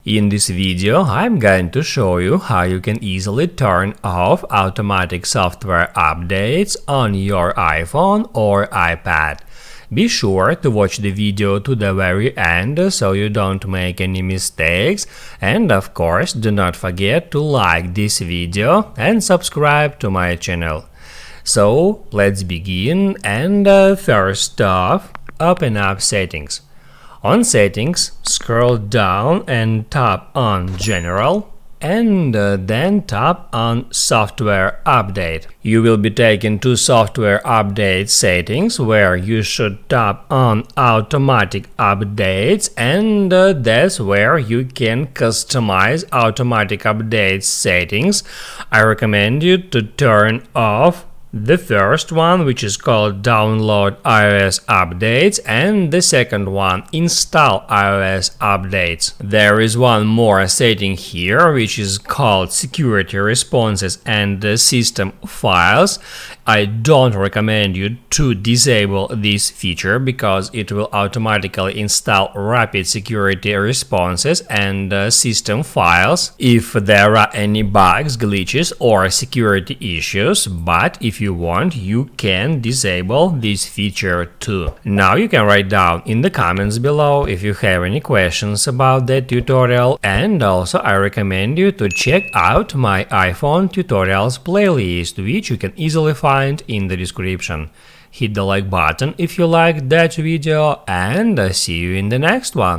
In this video, I'm going to show you how you can easily turn off automatic software updates on your iPhone or iPad. Be sure to watch the video to the very end so you don't make any mistakes, and of course do not forget to like this video and subscribe to my channel. So let's begin, and first off, open up Settings. On Settings, scroll down and tap on General, and then tap on Software Update. You will be taken to Software Update settings, where you should tap on Automatic Updates, and that's where you can customize automatic update settings. I recommend you to turn off the first one, which is called Download iOS Updates, and the second one, Install iOS Updates. There is one more setting here, which is called Security Responses and System Files. I don't recommend you to disable this feature because it will automatically install rapid security responses and system files if there are any bugs, glitches, or security issues, but if you want, you can disable this feature too. Now you can write down in the comments below if you have any questions about that tutorial, and also I recommend you to check out my iPhone tutorials playlist, which you can easily find in the description. Hit the like button if you liked that video, and see you in the next one.